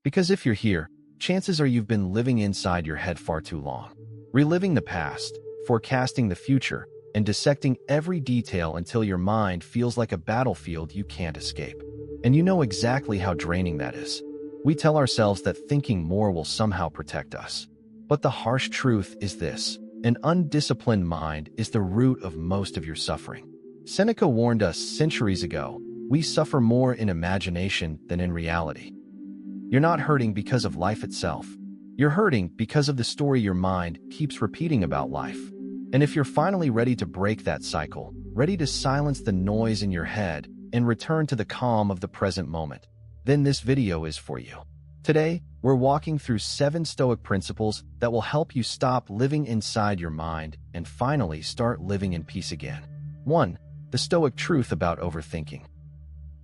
Because if you're here, chances are you've been living inside your head far too long, reliving the past, forecasting the future, and dissecting every detail until your mind feels like a battlefield you can't escape. And you know exactly how draining that is. We tell ourselves that thinking more will somehow protect us. But the harsh truth is this: an undisciplined mind is the root of most of your suffering. Seneca warned us centuries ago, we suffer more in imagination than in reality. You're not hurting because of life itself. You're hurting because of the story your mind keeps repeating about life. And if you're finally ready to break that cycle, ready to silence the noise in your head and return to the calm of the present moment, then this video is for you. Today, we're walking through 7 Stoic principles that will help you stop living inside your mind and finally start living in peace again. 1. The Stoic truth about overthinking.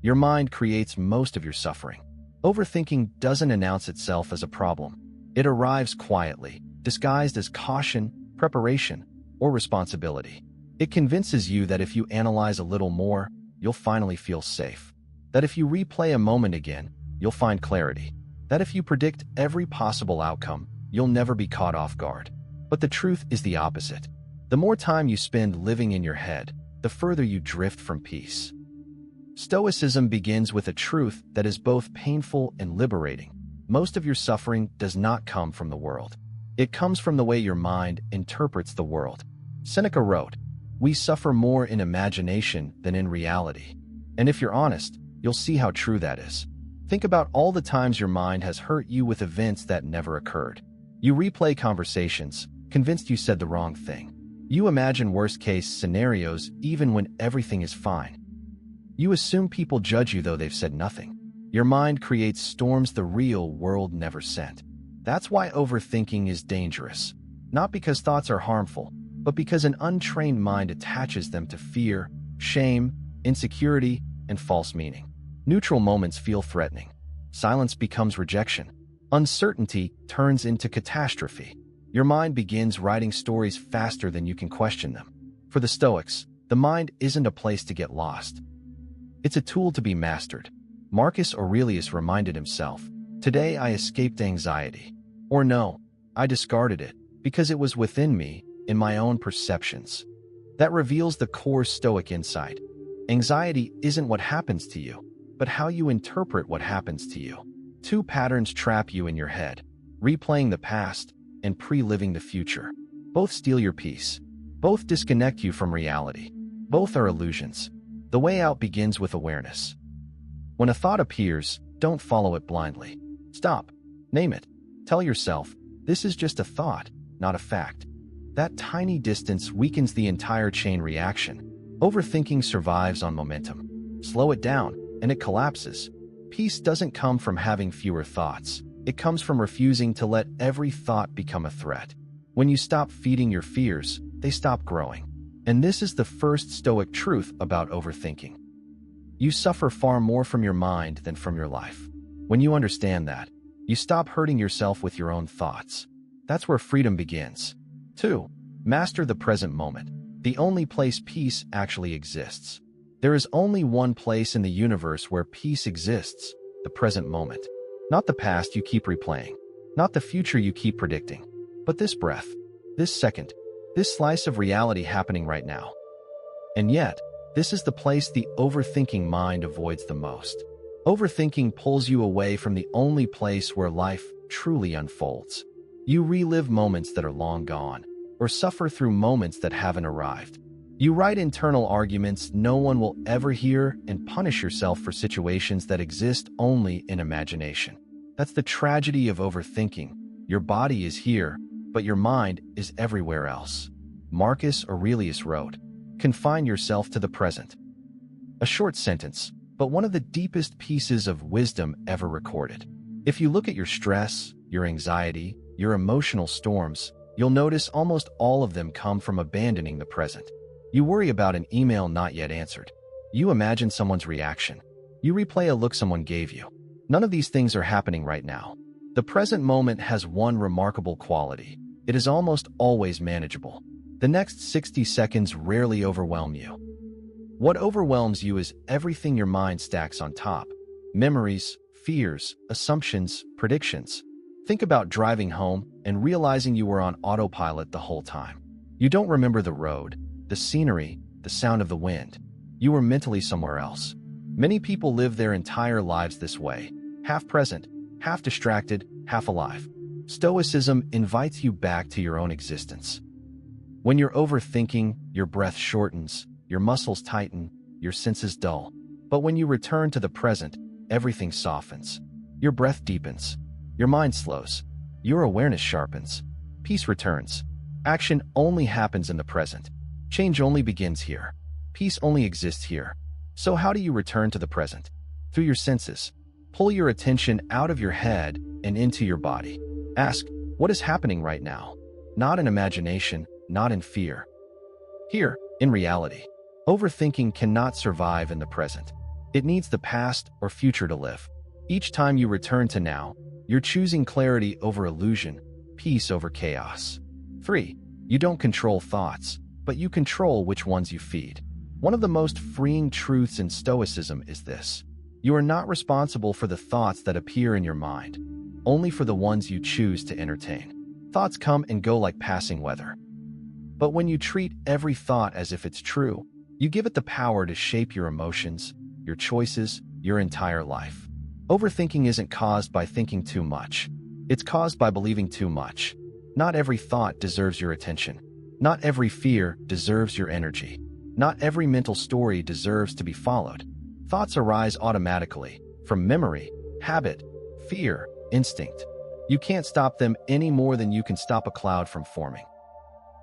Your mind creates most of your suffering. Overthinking doesn't announce itself as a problem. It arrives quietly, disguised as caution, preparation, or responsibility. It convinces you that if you analyze a little more, you'll finally feel safe. That if you replay a moment again, you'll find clarity. That if you predict every possible outcome, you'll never be caught off guard. But the truth is the opposite. The more time you spend living in your head, the further you drift from peace. Stoicism begins with a truth that is both painful and liberating. Most of your suffering does not come from the world. It comes from the way your mind interprets the world. Seneca wrote, "We suffer more in imagination than in reality." And if you're honest, you'll see how true that is. Think about all the times your mind has hurt you with events that never occurred. You replay conversations, convinced you said the wrong thing. You imagine worst-case scenarios even when everything is fine. You assume people judge you though they've said nothing. Your mind creates storms the real world never sent. That's why overthinking is dangerous. Not because thoughts are harmful, but because an untrained mind attaches them to fear, shame, insecurity, and false meaning. Neutral moments feel threatening. Silence becomes rejection. Uncertainty turns into catastrophe. Your mind begins writing stories faster than you can question them. For the Stoics, the mind isn't a place to get lost. It's a tool to be mastered. Marcus Aurelius reminded himself, "Today I escaped anxiety." Or no, I discarded it because it was within me, in my own perceptions. That reveals the core Stoic insight. Anxiety isn't what happens to you, but how you interpret what happens to you. 2 patterns trap you in your head: replaying the past and pre-living the future. Both steal your peace. Both disconnect you from reality. Both are illusions. The way out begins with awareness. When a thought appears, don't follow it blindly. Stop. Name it. Tell yourself, this is just a thought, not a fact. That tiny distance weakens the entire chain reaction. Overthinking survives on momentum. Slow it down, and it collapses. Peace doesn't come from having fewer thoughts. It comes from refusing to let every thought become a threat. When you stop feeding your fears, they stop growing. And this is the first Stoic truth about overthinking. You suffer far more from your mind than from your life. When you understand that, you stop hurting yourself with your own thoughts. That's where freedom begins. 2. Master the present moment. The only place peace actually exists. There is only one place in the universe where peace exists: the present moment. Not the past you keep replaying, not the future you keep predicting, but this breath, this second, this slice of reality happening right now. And yet, this is the place the overthinking mind avoids the most. Overthinking pulls you away from the only place where life truly unfolds. You relive moments that are long gone, or suffer through moments that haven't arrived. You write internal arguments no one will ever hear and punish yourself for situations that exist only in imagination. That's the tragedy of overthinking. Your body is here, but your mind is everywhere else. Marcus Aurelius wrote, "Confine yourself to the present." A short sentence, but one of the deepest pieces of wisdom ever recorded. If you look at your stress, your anxiety, your emotional storms, you'll notice almost all of them come from abandoning the present. You worry about an email not yet answered. You imagine someone's reaction. You replay a look someone gave you. None of these things are happening right now. The present moment has one remarkable quality. It is almost always manageable. The next 60 seconds rarely overwhelm you. What overwhelms you is everything your mind stacks on top: memories, fears, assumptions, predictions. Think about driving home and realizing you were on autopilot the whole time. You don't remember the road, the scenery, the sound of the wind. You were mentally somewhere else. Many people live their entire lives this way, half present, half distracted, half alive. Stoicism invites you back to your own existence. When you're overthinking, your breath shortens, your muscles tighten, your senses dull. But when you return to the present, everything softens. Your breath deepens. Your mind slows. Your awareness sharpens. Peace returns. Action only happens in the present. Change only begins here. Peace only exists here. So how do you return to the present? Through your senses. Pull your attention out of your head and into your body. Ask, what is happening right now? Not in imagination, not in fear. Here, in reality. Overthinking cannot survive in the present. It needs the past or future to live. Each time you return to now, you're choosing clarity over illusion, peace over chaos. 3. You don't control thoughts, but you control which ones you feed. One of the most freeing truths in Stoicism is this. You are not responsible for the thoughts that appear in your mind, only for the ones you choose to entertain. Thoughts come and go like passing weather. But when you treat every thought as if it's true, you give it the power to shape your emotions, your choices, your entire life. Overthinking isn't caused by thinking too much. It's caused by believing too much. Not every thought deserves your attention. Not every fear deserves your energy. Not every mental story deserves to be followed. Thoughts arise automatically, from memory, habit, fear, instinct. You can't stop them any more than you can stop a cloud from forming.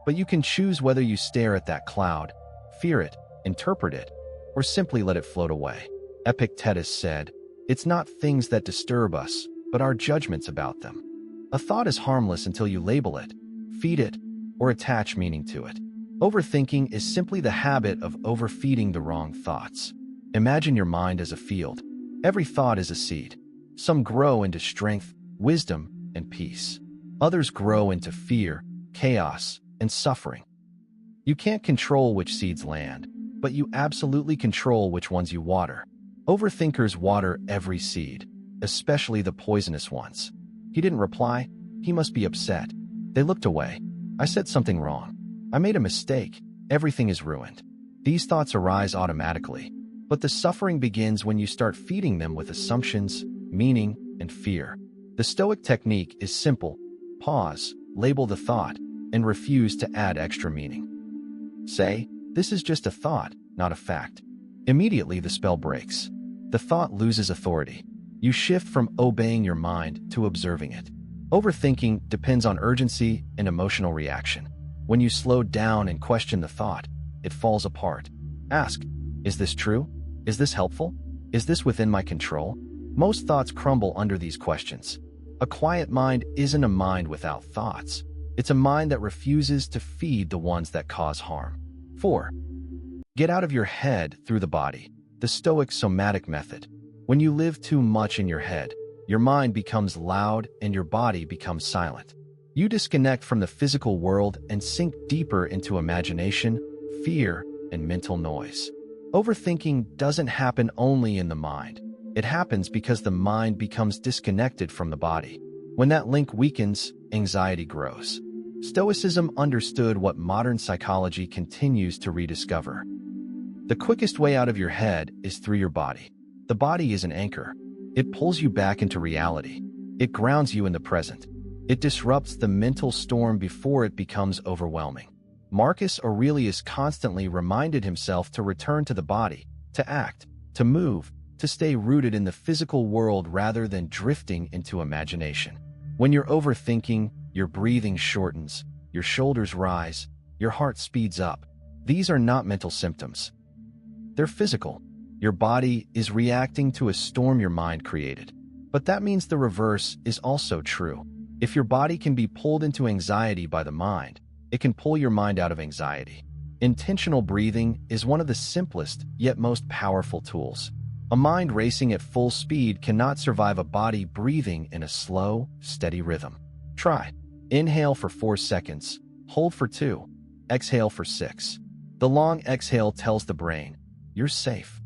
But you can choose whether you stare at that cloud, fear it, interpret it, or simply let it float away. Epictetus said, "It's not things that disturb us, but our judgments about them." A thought is harmless until you label it, feed it, or attach meaning to it. Overthinking is simply the habit of overfeeding the wrong thoughts. Imagine your mind as a field. Every thought is a seed. Some grow into strength, wisdom, and peace. Others grow into fear, chaos, and suffering. You can't control which seeds land, but you absolutely control which ones you water. Overthinkers water every seed, especially the poisonous ones. He didn't reply. He must be upset. They looked away. I said something wrong. I made a mistake. Everything is ruined. These thoughts arise automatically, but the suffering begins when you start feeding them with assumptions, meaning, and fear. The Stoic technique is simple. Pause, label the thought, and refuse to add extra meaning. Say, this is just a thought, not a fact. Immediately the spell breaks. The thought loses authority. You shift from obeying your mind to observing it. Overthinking depends on urgency and emotional reaction. When you slow down and question the thought, it falls apart. Ask, is this true? Is this helpful? Is this within my control? Most thoughts crumble under these questions. A quiet mind isn't a mind without thoughts. It's a mind that refuses to feed the ones that cause harm. 4. Get out of your head through the body. The Stoic somatic method. When you live too much in your head, your mind becomes loud and your body becomes silent. You disconnect from the physical world and sink deeper into imagination, fear, and mental noise. Overthinking doesn't happen only in the mind. It happens because the mind becomes disconnected from the body. When that link weakens, anxiety grows. Stoicism understood what modern psychology continues to rediscover. The quickest way out of your head is through your body. The body is an anchor. It pulls you back into reality. It grounds you in the present. It disrupts the mental storm before it becomes overwhelming. Marcus Aurelius constantly reminded himself to return to the body, to act, to move, to stay rooted in the physical world rather than drifting into imagination. When you're overthinking, your breathing shortens, your shoulders rise, your heart speeds up. These are not mental symptoms. They're physical. Your body is reacting to a storm your mind created. But that means the reverse is also true. If your body can be pulled into anxiety by the mind, it can pull your mind out of anxiety. Intentional breathing is one of the simplest yet most powerful tools. A mind racing at full speed cannot survive a body breathing in a slow, steady rhythm. Try. Inhale for 4 seconds, hold for 2, exhale for 6. The long exhale tells the brain, you're safe.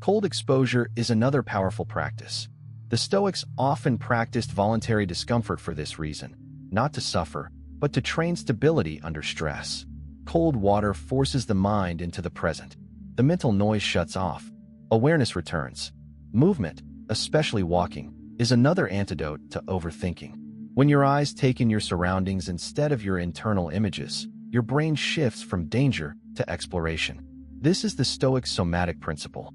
Cold exposure is another powerful practice. The The Stoics often practiced voluntary discomfort for this reason, not to suffer, but to train stability under stress. Cold water forces the mind into the present. The mental noise shuts off. Awareness returns. Movement, especially walking, is another antidote to overthinking. When your eyes take in your surroundings instead of your internal images, your brain shifts from danger to exploration. This is the Stoic somatic principle.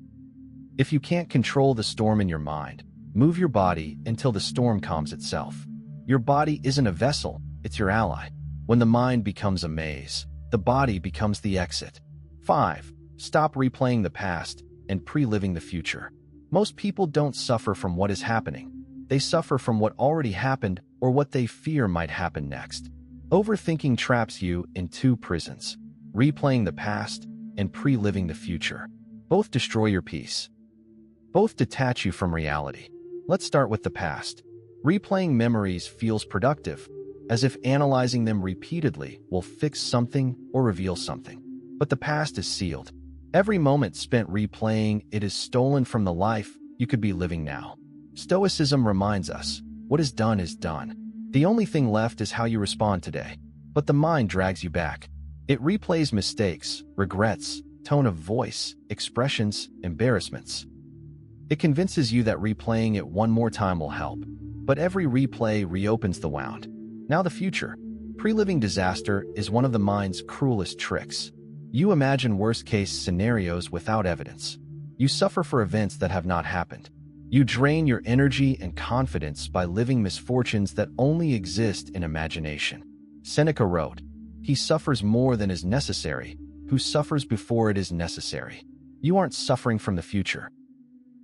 If you can't control the storm in your mind, move your body until the storm calms itself. Your body isn't a vessel, it's your ally. When the mind becomes a maze, the body becomes the exit. 5. Stop replaying the past and pre-living the future. Most people don't suffer from what is happening. They suffer from what already happened or what they fear might happen next. Overthinking traps you in two prisons: replaying the past and pre-living the future. Both destroy your peace. Both detach you from reality. Let's start with the past. Replaying memories feels productive, as if analyzing them repeatedly will fix something or reveal something. But the past is sealed. Every moment spent replaying it is stolen from the life you could be living now. Stoicism reminds us, what is done is done. The only thing left is how you respond today. But the mind drags you back. It replays mistakes, regrets, tone of voice, expressions, embarrassments. It convinces you that replaying it one more time will help. But every replay reopens the wound. Now the future. Pre-living disaster is one of the mind's cruelest tricks. You imagine worst-case scenarios without evidence. You suffer for events that have not happened. You drain your energy and confidence by living misfortunes that only exist in imagination. Seneca wrote, "He suffers more than is necessary, who suffers before it is necessary." You aren't suffering from the future.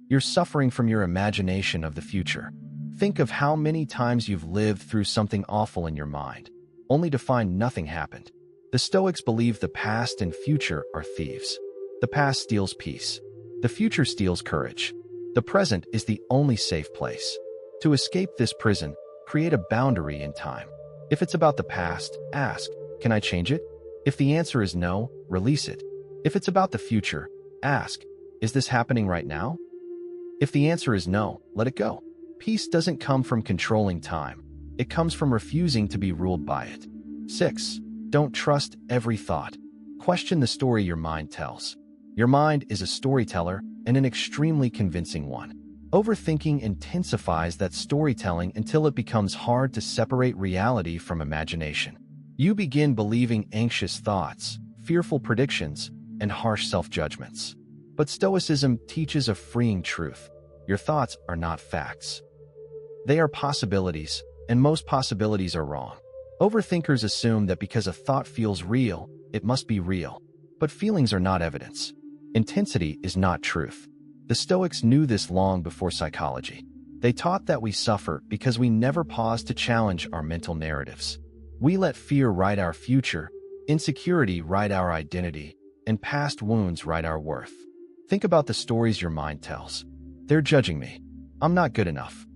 You're suffering from your imagination of the future. Think of how many times you've lived through something awful in your mind, only to find nothing happened. The Stoics believe the past and future are thieves. The past steals peace. The future steals courage. The present is the only safe place. To escape this prison, create a boundary in time. If it's about the past, ask, can I change it? If the answer is no, release it. If it's about the future, ask, is this happening right now? If the answer is no, let it go. Peace doesn't come from controlling time. It comes from refusing to be ruled by it. 6. Don't trust every thought. Question the story your mind tells. Your mind is a storyteller and an extremely convincing one. Overthinking intensifies that storytelling until it becomes hard to separate reality from imagination. You begin believing anxious thoughts, fearful predictions, and harsh self-judgments. But Stoicism teaches a freeing truth. Your thoughts are not facts. They are possibilities, and most possibilities are wrong. Overthinkers assume that because a thought feels real, it must be real. But feelings are not evidence. Intensity is not truth. The Stoics knew this long before psychology. They taught that we suffer because we never pause to challenge our mental narratives. We let fear write our future, insecurity write our identity, and past wounds write our worth. Think about the stories your mind tells. They're judging me. I'm not good enough.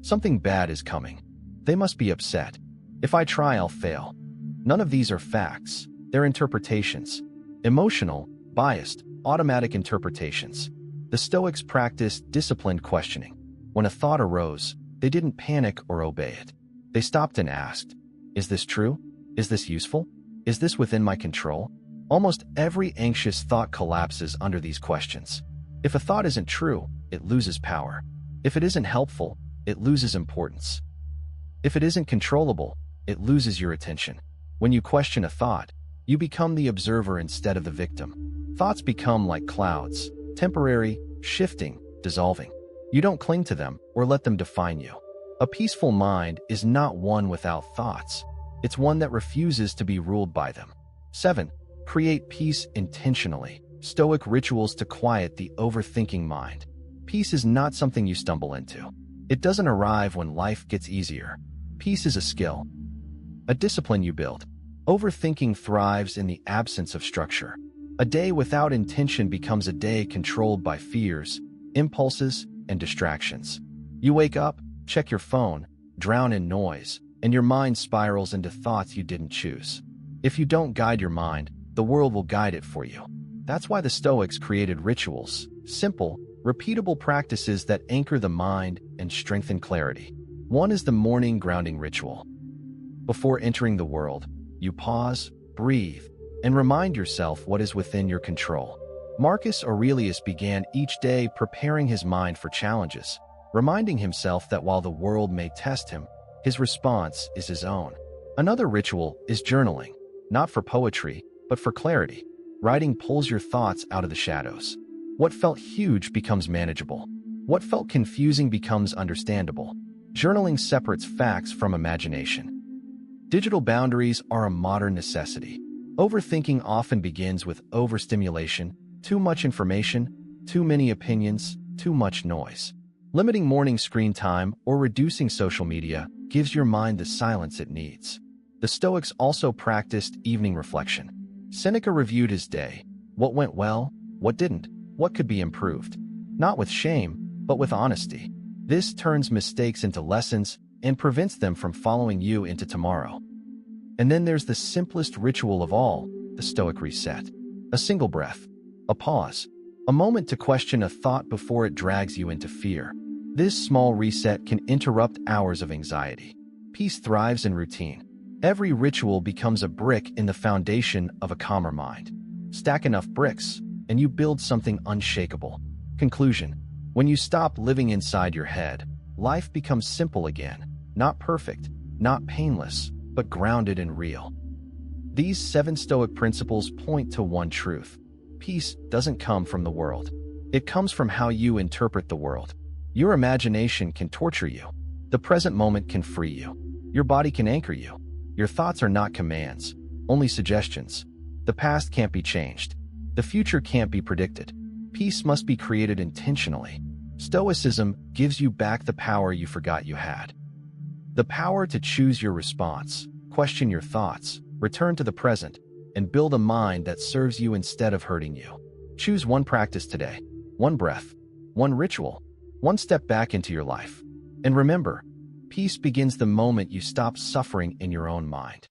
Something bad is coming. They must be upset. If I try, I'll fail. None of these are facts. They're interpretations. Emotional, biased, automatic interpretations. The Stoics practiced disciplined questioning. When a thought arose, they didn't panic or obey it. They stopped and asked, is this true? Is this useful? Is this within my control? Almost every anxious thought collapses under these questions. If a thought isn't true, it loses power. If it isn't helpful, it loses importance. If it isn't controllable, it loses your attention. When you question a thought, you become the observer instead of the victim. Thoughts become like clouds, temporary, shifting, dissolving. You don't cling to them or let them define you. A peaceful mind is not one without thoughts. It's one that refuses to be ruled by them. 7. Create peace intentionally. Stoic rituals to quiet the overthinking mind. Peace is not something you stumble into. It doesn't arrive when life gets easier. Peace is a skill, a discipline you build. Overthinking thrives in the absence of structure. A day without intention becomes a day controlled by fears, impulses, and distractions. You wake up, check your phone, drown in noise, and your mind spirals into thoughts you didn't choose. If you don't guide your mind, the world will guide it for you. That's why the Stoics created rituals, simple, repeatable practices that anchor the mind and strengthen clarity. One is the morning grounding ritual. Before entering the world, you pause, breathe, and remind yourself what is within your control. Marcus Aurelius began each day preparing his mind for challenges, reminding himself that while the world may test him, his response is his own. Another ritual is journaling, not for poetry, but for clarity. Writing pulls your thoughts out of the shadows. What felt huge becomes manageable. What felt confusing becomes understandable. Journaling separates facts from imagination. Digital boundaries are a modern necessity. Overthinking often begins with overstimulation, too much information, too many opinions, too much noise. Limiting morning screen time or reducing social media gives your mind the silence it needs. The Stoics also practiced evening reflection. Seneca reviewed his day. What went well? What didn't? What could be improved? Not with shame, but with honesty. This turns mistakes into lessons and prevents them from following you into tomorrow. And then there's the simplest ritual of all, the Stoic reset. A single breath, a pause, a moment to question a thought before it drags you into fear. This small reset can interrupt hours of anxiety. Peace thrives in routine. Every ritual becomes a brick in the foundation of a calmer mind. Stack enough bricks, and you build something unshakable. Conclusion: when you stop living inside your head, life becomes simple again. Not perfect, not painless, but grounded and real. These 7 Stoic principles point to one truth. Peace doesn't come from the world. It comes from how you interpret the world. Your imagination can torture you. The present moment can free you. Your body can anchor you. Your thoughts are not commands, only suggestions. The past can't be changed. The future can't be predicted. Peace must be created intentionally. Stoicism gives you back the power you forgot you had. The power to choose your response, question your thoughts, return to the present, and build a mind that serves you instead of hurting you. Choose one practice today, one breath, one ritual, one step back into your life. And remember, peace begins the moment you stop suffering in your own mind.